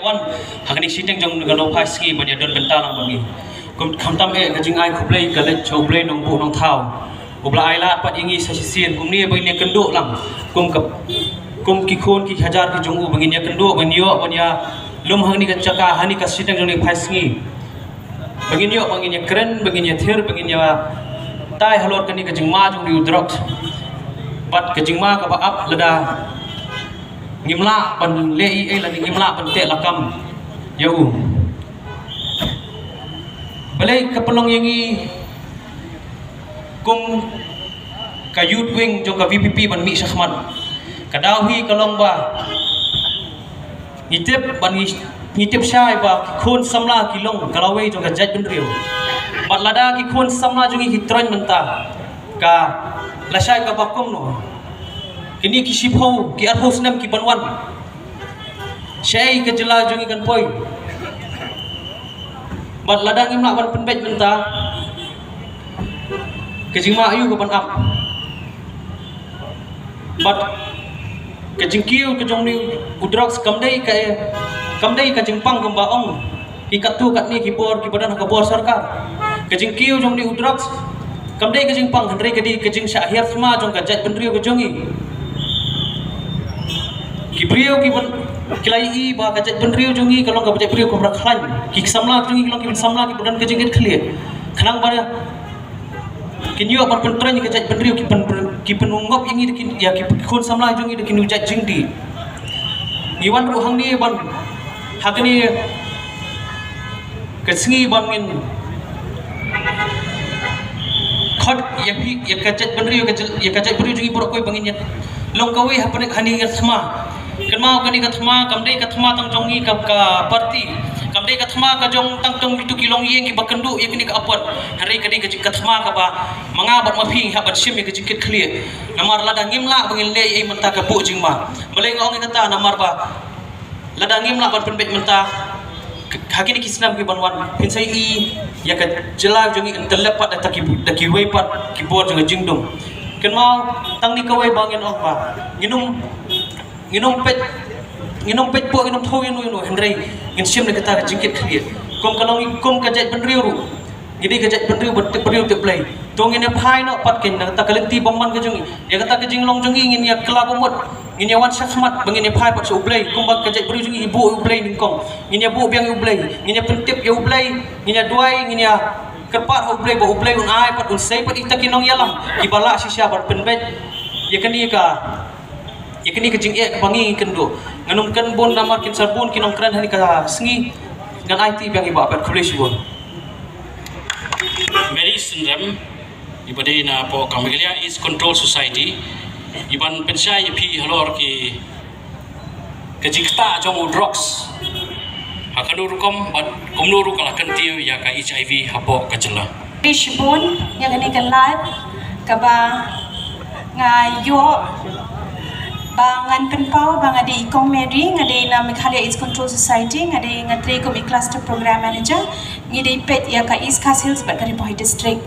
wan hakani siteng jong ngalo phaski banya don benta lang bangi kum khamtam gajing ai khublei galet choblei nong bu nong thau ubla ai la pat ingi sasien kum ni banya kenduk lang kum ki khon ki hajar ki jong u bangi nya kenduk banyo banya lum hangni ka chaka hani ka siteng jong ni phaski bangi nyo bangi nya kren bangi nya thir bangi nya tai halor kani gajing ma jong ni udrok bat gajing ma ka ba ap lada ngimla pan lei la ngimla pan te lakam yau balai kapelong yangi kum ka youth wing jong ka VPP ban mi sakhman kadawi kalong ba ngitip ban ngitip syai ba khon samla kilong kalawai jong ka jaj ben riu bat lada ki khon samla jong ki tron menta ka lasai ka bakom no kini ki sipho ki arhos nam ki banwan syai ke jela jong ikan poi bat ladang imla ban penbet menta ke jingma ayu ke ban ap bat ke jingkiu ke jong ni udrak kamdai ka jingpang gamba ong ki katu kat ni ki bor ki badan ka bor sarkar ke jingkiu jong ni udrak kamdai ka jingpang hendrei ke di ke jing syahir sma jong ka jat benriu ke jongi Kibriu ki ban kilai I ba kajat benriu jongi kalau ka bajak briu ko rakhan ki samla jongi kalau ki samla ki badan kajing clear khanang bara kinyo ban pentran ki kajat benriu ki penungop ingi ki ya ki khon samla jongi de kinu jat jingdi iwan ru hang ni ban hakni kesengi ban min khot ya kajat benriu jongi borok koi bangin long kawi hapane khani ngersma kenmau kani kathma kamdei kathma tang jongi ka parti kamdei kathma ka jong tang tong bitu kilong yeng ki bakendu ye kini ka apot hari kadi ka kathma ka ba manga bat maping habat sim ye ka jikit clear namar lada ngimla bangil le ai menta ka bu jingma balai ngong kata namar ba lada ngimla ban penbet menta hakini kisnam ki banwan pinsai I ya ka jela jongi entelepat da ki wepat ki bor jong jingdum kenmau tang ni kawai bangin ong ba nginum pet po nginum thau inu hendrei ngin sim ne kata jingkit khriet kom kalong kom ka jat benriu ru gidi ka jat benriu bet benriu te play to ngin phai no pat ken na ta kalenti bomman ka jungi ya kata ka jinglong jungi ngin ya kala bomot ngin ya wan sakhmat bangin ya phai pat so play kom ba ka jat benriu jungi ibu play ning kong ngin ya bu biang play ngin ya pentip ya play ngin ya duai ngin ya kerpat play ba play un ai pat un sei pat itakinong yalam ibala sisya bar penbet ya kani ka yakni ke jing ek bangi kendo nganum kan bon namar kin sarbon kinong kran hani ka sngi ngan IT biang iba pat khulish bon Mary Sunram ibade na po Camellia is Control Society iban pensai pi halor ki kajikta jong drugs hakanur kom bat komnuru kala kantiu ya ka HIV hapo kajela Bishbon yang ni kelat kaba ngayo bangan penpau bang ada ikong Mary ngade na Meghalaya AIDS Control Society ngade ngatri ko cluster program manager ngide pet ya ka East Coast Hills bat kari Bohai district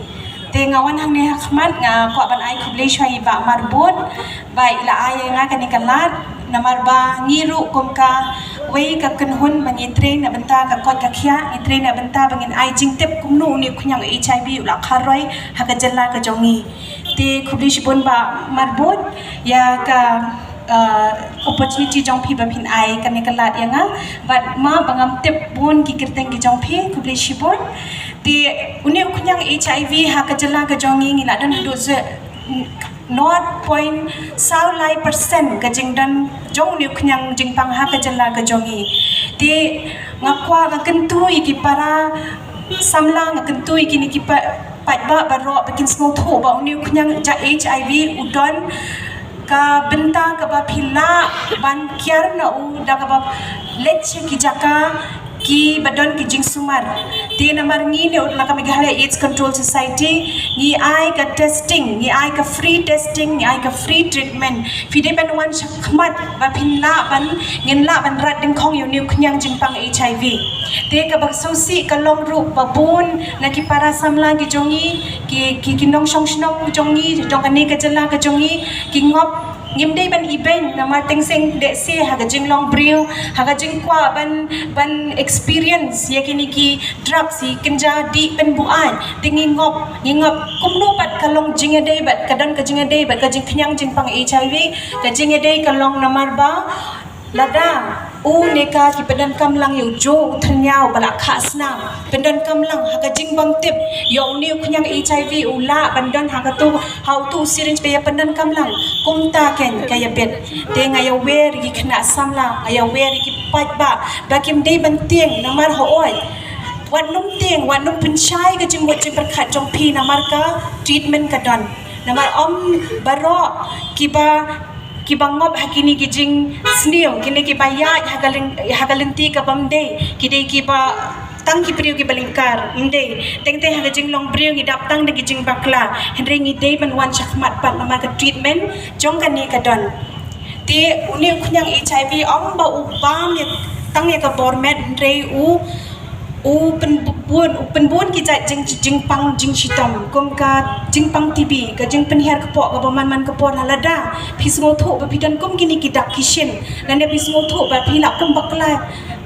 te ngawan hang ne khmat nga ko ban ai khublei shai ba marbon bai la ai nga kani kalat namar ba ngiru kom ka wei ka kenhun bangi train na benta ka kot ka khia ni train na benta bangin ai jingtep kumnu ni khunyang HIV la kharoi haka jalla ka jongi te khublei shibon ba marbon ya ka opportunity jong phi bapin ai kan kalat yang bat ma bangam tep bon ki kirteng ki jong phi kubli shibon ti uni kunyang HIV ha ka jala ka jongi ngila dan do ze 0.9% ka jingdan jong ni kunyang jingpang ha ka jala ka jongi ti ngakwa ka kentu iki para samla ngakentu iki ni ki pa ba baro bikin small tho ba uni kunyang ja HIV udon ka benta ka ba phila ban kyar na u da ka ba leche ki jaka ki badon ki jing sumar te namar ngi ne utla ka Meghalaya AIDS Control Society ngi ai ka testing ngi ai ka free testing ngi ai ka free treatment fide ban wan shakmat ba phila ban ngin la ban rat ding khong yu ni khunyang jingpang HIV te ka ba sosi ka long ru ba bun na ki para samla ki jongi ki kinong shong shnong jongi jong ka ne ka jala ka jongi ki ngop ngimdei ban iben namar tengseng de se haga jinglong brio haga jingkwa ban experience yakini ki drugs si kenja di penbuan tingingop kumnu pat kalong jingedei bat kadan ka jingedei bat ka jingknyang jingpang HIV ka jingedei kalong namar ba lada neka ki pedan kamlang yu jo thanyao balak khasna pedan kamlang haga jingbang tip yo niu knyang HIV ula bandan haga tu how to syringe pe pedan kamlang kumta ken kaya bet te ngaya wer gi khna samla aya wer gi pat ba bakim dei ban tieng namar ho oi wan num tieng wan num penchai ga jing wat jing perkhat jong pi namar ka treatment ka don namar om baro kibangop hakini kijing snil kini kibaya hagalenti ka bamde kidei kiba tang ki priu ki balingkar mde tengte haga jing long priu ki dap tang de kijing bakla henry ngi dei ban wan chakmat pat nama ka treatment jong kan ni ka don ti uni khunyang HIV om ba u bam ya tang ya ka bormet henry penbun kita jing pang jing shitam kom ka jing pang TV ka jing penhiar kepok ka man kepok nalada pisngo tho ba pidan kom kini kidak kishin nane pisngo tho ba pilak kom bakla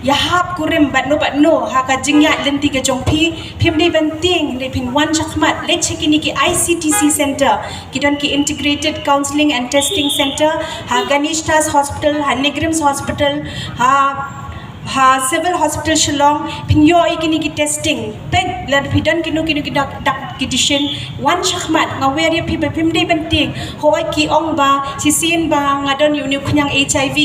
yahap kurim bat no ha ka jing ya lenti ka jong phim dei banting le pin wan chakmat le chekini ki ICTC center kidan ki integrated counseling and testing center ha Ganishtas hospital ha Negrims hospital ha civil hospital Shillong pinyo ikini ki testing pen lad pidan kinu ki dak kidishin wan chakmat ngawer ya pim dei banting hoi ki ong ba sisin ba ngadon yu khunyang HIV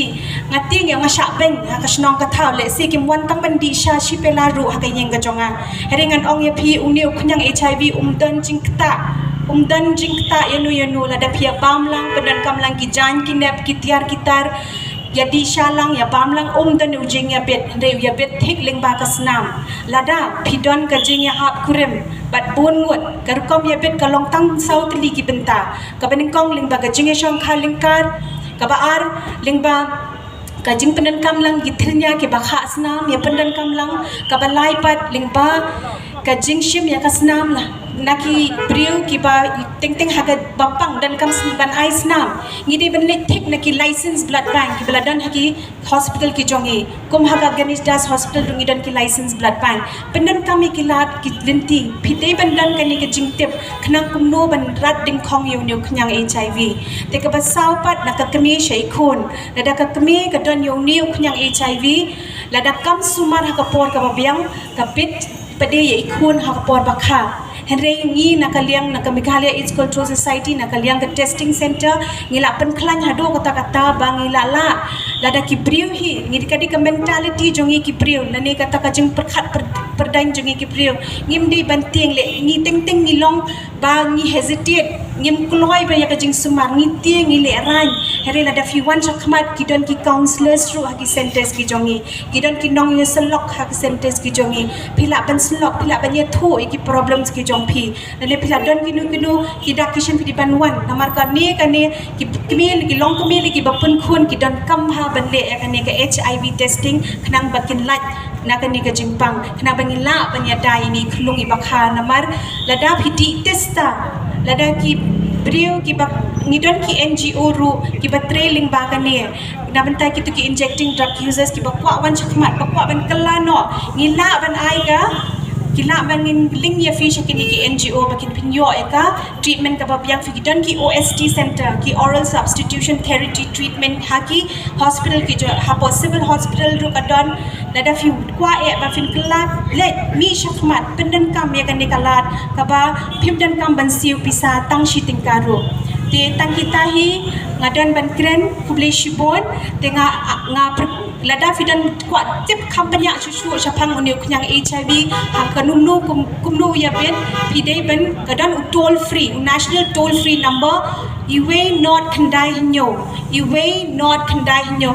ngating yang ngasyak ben ha kasnong ka thau le si kim wan tang bandi sha shi pelaru ha kayeng ka jonga heringan ong ya pi uniu khunyang HIV umdan jingkta yanu lada pia bamlang pedan kamlang ki jan kinep kitiar kitar jadi shalang ya bamlang dan ujing ya bet thik ling ba kasnam lada pidon ka jing ya hap kurim bat bun ngut karkom ya bet kalong tang saut li ki benta ka beningkong ling ba ka jing ya shong khalingkar ka baar ling ba ka jing penan kamlang githirnya ki ba khasnam ya pendan kamlang ka balai pat ling ba ka jing shim ya kasnam lah naki priu ki ba teng haga bapang dan kam ban ais nam ngidi ben thik naki license blood bank ki bladan haki hospital ki jongi kum haga Ganishtas hospital dungi dan ki license blood bank pendan kami ki lat ki lenti phitei bandan kani ki jingtep khnang kumno ban rat ding khong yu khyang HIV te ka basau pat nak kami shei khun lada ka kami ka don yu khyang HIV lada kam sumar haka por ka babiang ka pit pade ye khun haka por bakha Henry ngi nakaliang nakamikalia AIDS Control Society nakaliang ke testing center ngila penklan hado kata-kata bangila la lada kibriu hi ngi dikadi ke mentality jongi kibriu nane kata kajeng perkhat perdain jongi kibriu ngimdi banting le ngi teng ngilong ba ngi hesitate ngim kloi ba ya kajeng sumar ngi tie ngi le ran Henry lada fiwan chakmat kidon ki counselors ru haki centers ki jongi kidon ki nong ye selok haki centers ki jongi pila ban selok pila ban ye thu iki problems ki pi dan pila don kinu kidak kishin pidi banwan namar ka ni kani kimil ki long kimil ki bapun khun ki don kam ha banle kani ka HIV testing khnang bakin lat na kani ka jingpang khna bangin la banya dai ni khulung ibakha namar lada phiti testa lada ki brio ki bak ngidon ki NGO ru ki batrailing ba kani na bantai ki tu ki injecting drug users ki bakwa wan chakmat bakwa ban kalano ngila ban ai ga kila bangin ling ya fish kini ki NGO bakin pinyo eka treatment ka babyang fikidan ki OST center ki oral substitution therapy treatment haki hospital ki jo hapo civil hospital ru kadon lada fi kwa e ba fin klat let mi shakmat pendan kam ya kan kalat ka ba pimdan kam ban siu pisa tang shi tingkaru te tang kita hi ngadan ban kren kuble shibon te nga lada fidan kwa tip kampanya susu chapang uniu knyang HIV hak numnu kumnu ya ben pidei ben kadan toll free national toll free number iwe not khandai hinyo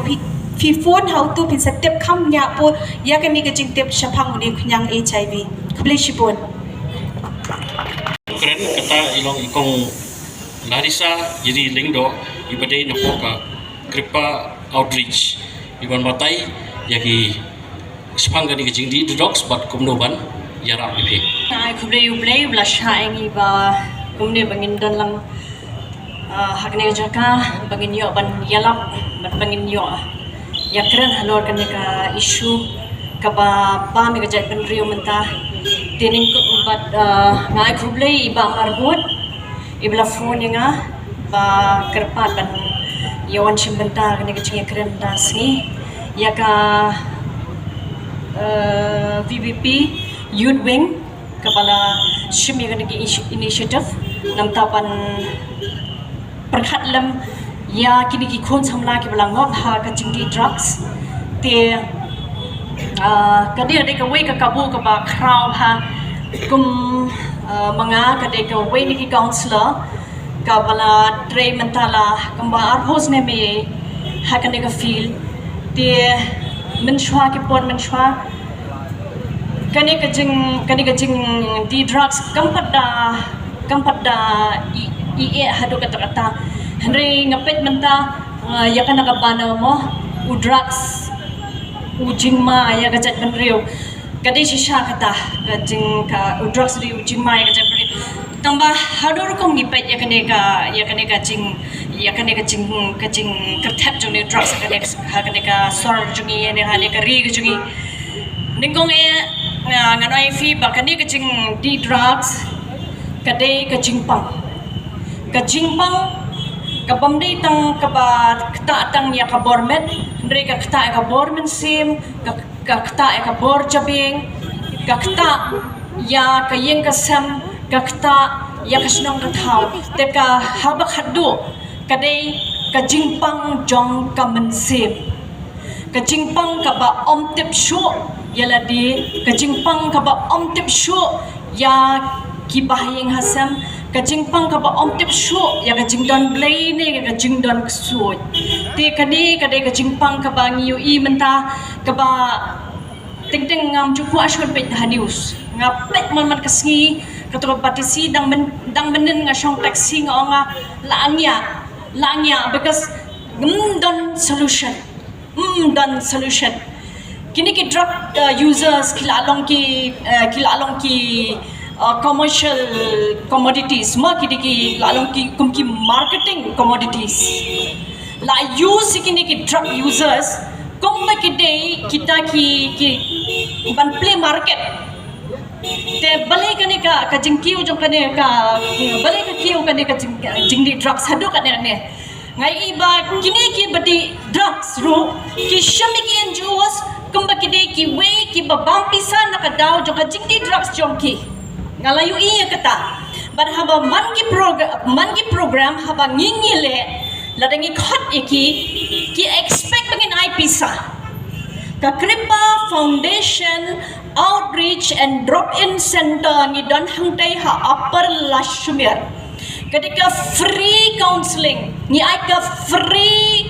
fi phone how to pin step kam nya po ya kan ni ka jingtep chapang uniu knyang HIV kable shibon keren kata ilong ikong Larissa jadi lingdo ibadai napoka kripa outreach iban matai yaki sepangga di kecing di dogs bat kumnoban yarak ipe ai kuble uble blasha engi ba kumne bangin dan lang hakne jaka bangin yo ban yalap ban bangin yo ya keren halor kan ka issue ka ba mi ka jat ban rio menta tening ko bat ngai krublei iba marbut ibla phone nga ba kerpat ban yawan simbenta kan ka chingi keren dasni ya ka VVP Youth Wing kepala Shimi Initiative namtapan perkhat lam ya kini ki khon samla ki bala ngop ha ka chingdi drugs te ka dia de ka we ka kabu ka ba kraw ha kum manga ka de ka we ni ki counselor ka bala tray mentala kamba arhos ne me ha ka de ka feel te menshwa ki pon menshwa kani ka jing di drugs kampada i hado kata Henry ngapit menta ya kana ka bana mo u drugs u jingma ya ka jat benriu kadi shisha kata ka jing ka u drugs di u jingma ya ka jat benriu tambah hado rukong ngipet ya kane ka jing kertap jong ni drugs kane ka sor jongi ne hane ka ri jongi ningkong nganoi fi bakani ka jing di drugs kade ka jingpang kabamdi tang kaba kta tang ya ka bormet ndre ka kta ka bormen sim ka kta ka bor jabing ka kta ya ka yeng ka sam ka kta ya ka snong ka thau te ka haba khaddu kade ka jingpang jong ka men sim ka jingpang ka ba om tip shu yala di ka jingpang ka ba om tip shu ya ki bahayeng hasam ka jingpang ka ba om tip shu ya ka jingdon blai ne ka jingdon ksu te kani kade ka jingpang ka ba ngiu I menta ka ba ting ngam ju ku ashon pet hanius nga pet man kasngi ka to patisi dang menen nga shong taxi nga lanya because don solution kini ki drug users kilalong ki commercial commodities ma ki lalong ki kumki marketing commodities la use kini ki drug users kumma ki day kita ki ban play market te balai kani ka jingkiu jong kani ka balai ka kiu kani ka jingdi drugs hadu kani ne ngai iba kini ki badi drugs ru ki shami ki NGOs kumba ki day ki way ki babang pisa nakadaw jong ka jingdi drugs jong ki ngalayu iya kata but haba mangi program haba ngingile ladangi khot iki ki expect bangin ai pisa ka Kripa Foundation Outreach and Drop-in Center ngi don hangtai ha Upper Lashmere kadika free counseling ngi ai ka free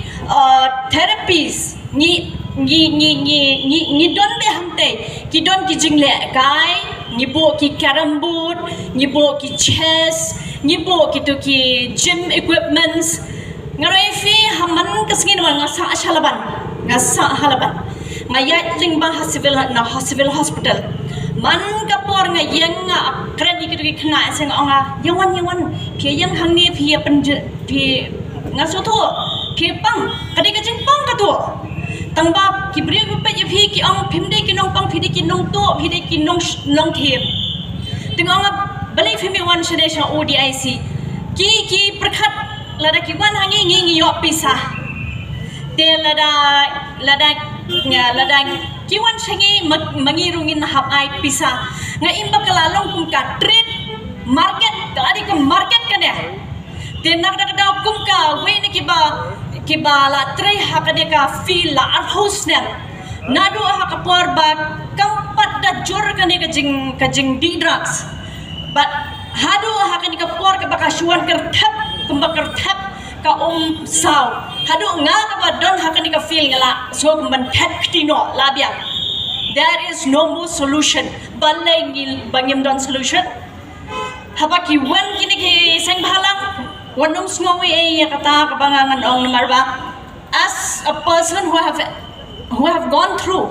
therapies ngi don be hangtai ki don ki jingle kai ngibo ki carrom board ngibo ki chess ngibo ki to ki gym equipments ngaroi fi haman kasngin wa ngasa halaban ngayat lingba civil hospital man kapor ngayang kren ki to ki khna seng onga yawan phi yang hangni phi phi ngasoto phi pang kadi ka jing pang ka to tangba ki bri pe ye phi ki ong phimde ki nong pang phi de ki nong to phi de ki nong them tengong balai phimi wan shade sha ODIC ki prakhat lada ki wan hangi ngi yo pisa te lada ki wan shangi mangirungin hap ai pisa nga imba kalalong kum ka trade market kadi ka market kane te nagdagdaw kum ka we ni ki ba la tray hakade ka feel la arhos ne nado ha ka por ba kampat da jor kane ka jing di drugs but hado ha kane ka por ka bakashuan kerthap kumbakar thap ka saw hado nga ka ba don ha kane ka feel ngala so kumban pet tino labiang there is no more solution balai ngil bangim don solution habaki wan kini ki sang bhalang wanong sngowi ay kata kabangangan ong namarba as a person who have gone through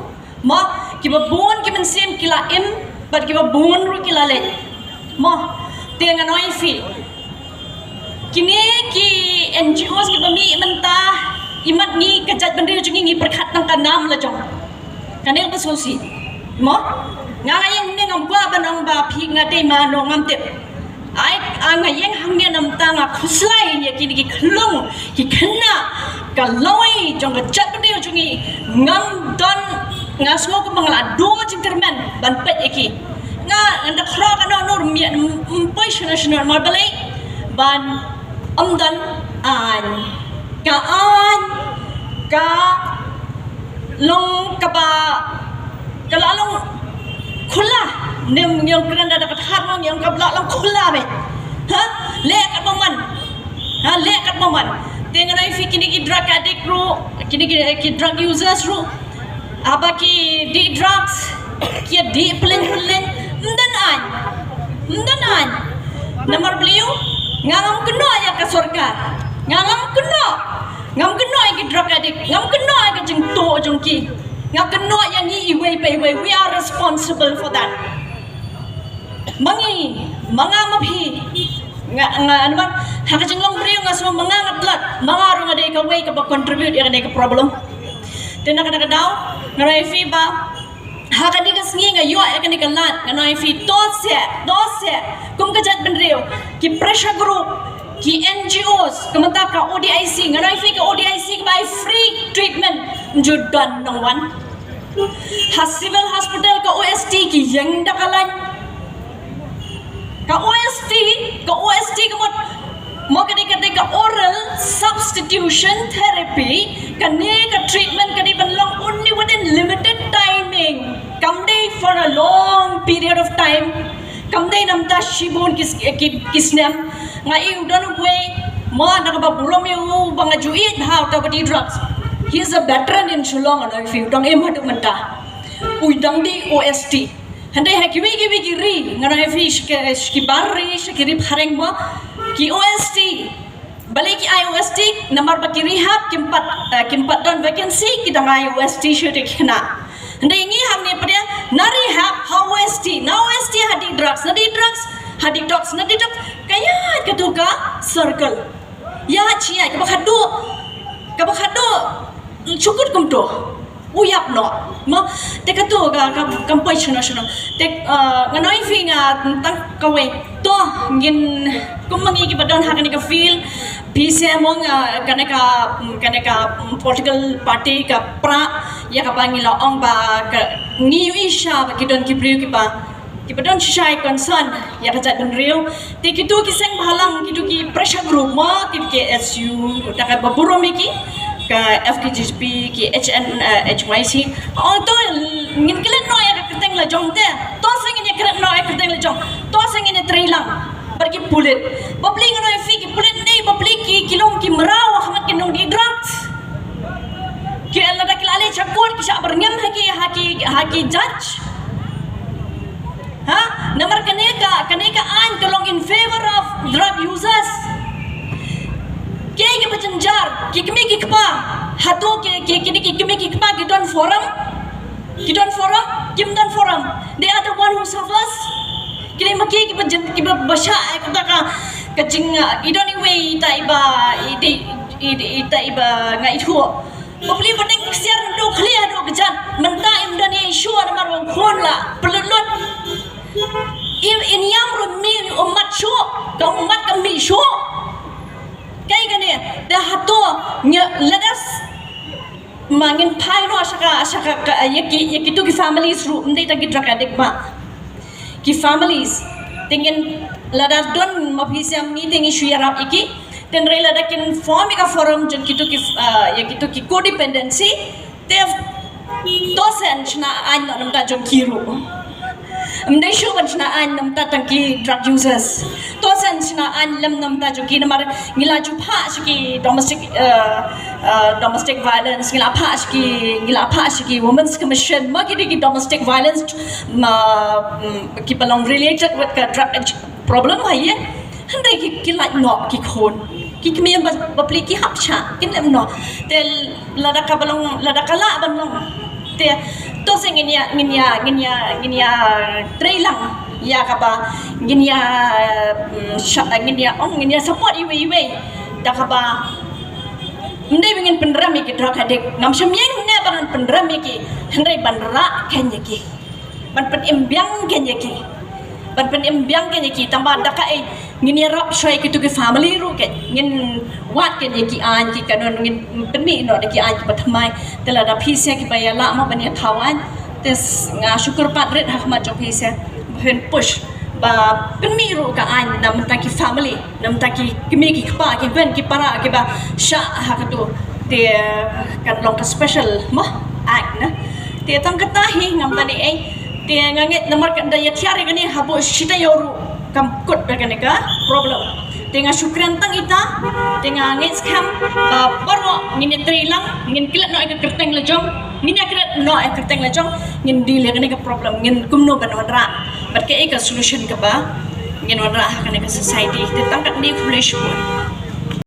ma kibabun kiman sim kila im but kibabun ru kila le mo tenga noi fi kini ki NGOs ki bami mentah imat ni kejat bendri jungi ni perkat nang kanam la jong kaneng besosi mo ngayang ni ngam gua banang ba phi ngate ma no ngam tep ai ngayang hangnya nam ta nga khuslai ya kini ki khlong ki khanna ka loi jong kejat bendri jungi ngam don ngasmo ko mangla do jintermen ban pet eki nga anda khra kana nur mi mpoi national marbalai ban amdan an ka long kaba kalalong khula nem yang kerana dapat harang yang kabla long khula be ha lekat moman dengan ai fikini ki drug addict ru kini ki drug users ru aba ki di drugs ki di plan mdanan nomor beliau ngam kena ya ke surga ngam kena ya drug addict ngam kena ya jeng to jeng ki ngam kena yang ni iwe we are responsible for that mangi manga mapi nga haka jeng long beliau ngaso manga ngatlat manga ru ngade ka we ka contribute ya ngade ka problem tena kada daw ngarai fi ba haka ni kas ngi nga yo ya kani kalat ngarai fi tose kum ka jat benreo ki pressure group ki NGOs kamata ka ODIC ngarai fi ka ODIC by free treatment judan nang wan ha civil hospital ka OST ki yang dakalan ka OST ka mo kani ka oral substitution therapy kani ka treatment kani banlong only within limited timing come day for a long period of time come day namta shibun kisnem nga iudan way mo nakababulom yung mga juit how to di drugs he is a veteran in Shillong and I feel dang emhaduk menta uidang di OST handai hakimi giri nga na fish ki barri shikiri phareng mo ki OST balik ki IOST nomor baki rehab kimpat don vacancy ki dang IOST syutik kena handai ngi hamne pada na rehab OST na OST hadi drugs kaya ketuka circle ya chia kabakado cukup kumto uyap no ma te katu ga kampoi chuna te nganoi finga tang kawe to ngin kumangi ki badon hakani ka feel pise mong kaneka political party ka pra ya ka pangila ong ba ni isha ba kidon ki priu ki pa ki badon shai concern ya ka jat benriu te kitu ki seng balang kitu ki pressure group ma ki SU takat baburo miki ka FKGP ki HYC to ngin kilen no ya keteng la jong te to sing ni kret no ya keteng la jong to sing ni trailang pergi pulit babling no fi ki pulit ni babling ki kilom ki meraw hamat ki nong di drugs ki ala dak lale chakor ki sabar ngam haki judge ha namar kaneka an kalong in favor of drug users ke bacanjar kikmi kikpa hato ke kini kikmi kikpa kidon forum kimdan forum they are the one who suffers kini maki kiba basha kata ka kacing idon iwe iba ngai thu popli badeng siar do clear do kejan menta imdani issue namar wong khon la pelulun in yam mi umat shu ka umat kami shu kay gani da hato let us mangin paino asaka yaki tu ki families ru ndai ta ki drug addict ba ki families tingin let us don mapisiam meeting issue yarap iki ten rela da kin form ka forum jon kitu ki yaki tu ki codependency te dosen chna an nam ta jon kiru mdai shu ban chna an nam ta tangki drug users to sen chna an lam nam ta ju ki namar ngila ju pha shiki domestic violence ngila pha shiki women's commission ma ki domestic violence ki belong related with drug problem hai ye handai ki like no ki khon ki kmi bapli ki hapcha kin em no tel ladaka la ban long te to sing nginya trailang ya kaba ngin ya ngin ya support iwe da kaba ndai bingin penderami ki drak hadik ngam semyeng ne bangan penderami ki hendai bandra kenya ki ban pen imbyang kenya ki ban pen imbyang kenya ki tambah daka ngin ya rap shoi ki tu ki family ru ke ngin wat kenya ki an ki kanon ngin penmi no de ki an ki patmai tela da phise ki bayala ma ban ya thawan tes nga syukur patret hakmat jok phise hen push ba penmi ru ka an nam ta ki family nam ta ki kimi ki pa ki ben ki para ki ba sha hakatu te kan long ka special mo act na te tang katahi ngam tani te nganget nomor kan daya tiare gani habo shita yoru kam kut ba kan ka problem te nga syukran tang ita te nga ngit scam ba pormo ngin tri lang ngin kilat no ka kerteng la jom ngin akrat no ka kerteng la jom ngin deal gani ka problem ngin kumno ban wadra bat ka solution ka ba ngin wadra ka ka society te tangkat ni foolish mo